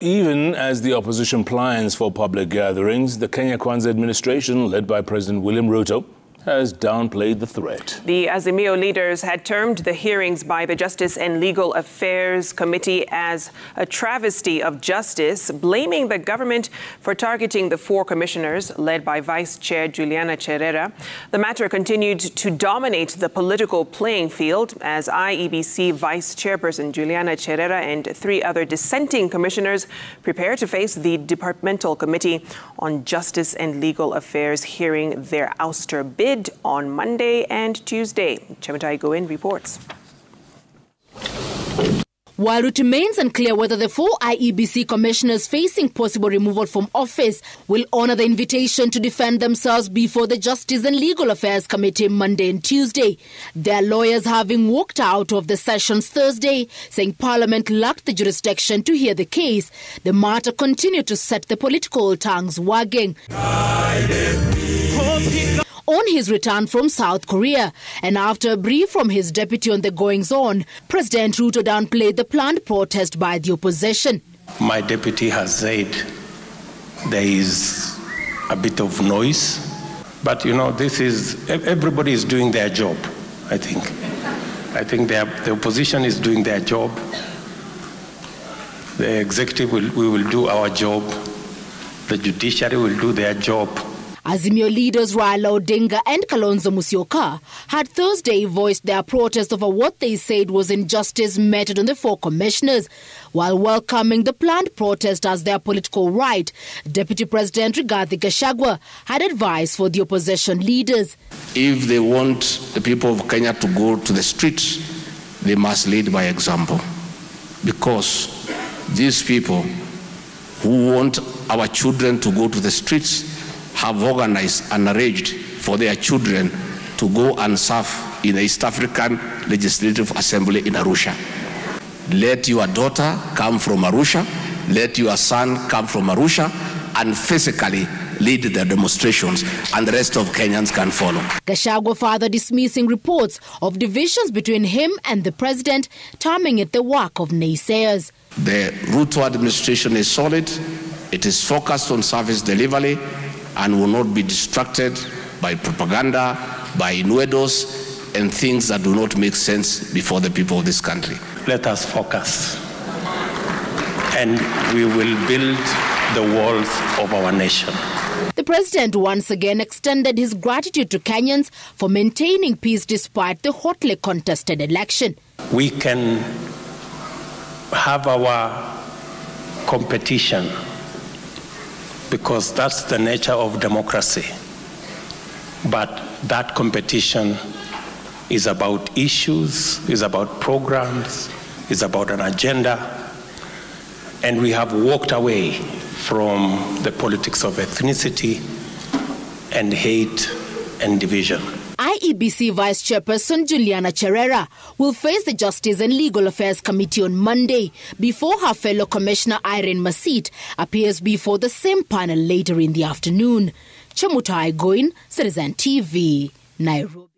Even as the opposition plans for public gatherings, the Kenya Kwanza administration, led by President William Ruto, has downplayed the threat. The Azimio leaders had termed the hearings by the Justice and Legal Affairs Committee as a travesty of justice, blaming the government for targeting the four commissioners led by Vice Chair Julianna Cherera. The matter continued to dominate the political playing field as IEBC Vice Chairperson Julianna Cherera and three other dissenting commissioners prepare to face the Departmental Committee on Justice and Legal Affairs hearing their ouster bid on Monday and Tuesday. Chairperson reports. While it remains unclear whether the four IEBC commissioners facing possible removal from office will honor the invitation to defend themselves before the Justice and Legal Affairs Committee Monday and Tuesday, their lawyers having walked out of the sessions Thursday, saying Parliament lacked the jurisdiction to hear the case, the matter continued to set the political tongues wagging. On his return from South Korea, and after a brief from his deputy on the goings-on, President Ruto downplayed the planned protest by the opposition. My deputy has said there is a bit of noise, but everybody is doing their job, I think. The opposition is doing their job. The executive we will do our job. The judiciary will do their job. Azimio leaders Raila Odinga and Kalonzo Musyoka had Thursday voiced their protest over what they said was injustice meted on the four commissioners. While welcoming the planned protest as their political right, Deputy President Rigathi Gachagua had advice for the opposition leaders. If they want the people of Kenya to go to the streets, they must lead by example. Because these people who want our children to go to the streets have organized and arranged for their children to go and serve in the East African Legislative Assembly in Arusha. Let your daughter come from Arusha, let your son come from Arusha, and physically lead the demonstrations, and the rest of Kenyans can follow. Gachagua further dismissing reports of divisions between him and the president, terming it the work of naysayers. The Ruto administration is solid, it is focused on service delivery, and will not be distracted by propaganda, by innuendos, and things that do not make sense before the people of this country. Let us focus, and we will build the walls of our nation. The president once again extended his gratitude to Kenyans for maintaining peace despite the hotly contested election. We can have our competition, because that's the nature of democracy. But that competition is about issues, is about programs, is about an agenda. And we have walked away from the politics of ethnicity and hate and division. IEBC Vice Chairperson Julianna Cherera will face the Justice and Legal Affairs Committee on Monday before her fellow Commissioner Irene Masit appears before the same panel later in the afternoon. Chairperson, Citizen TV, Nairobi.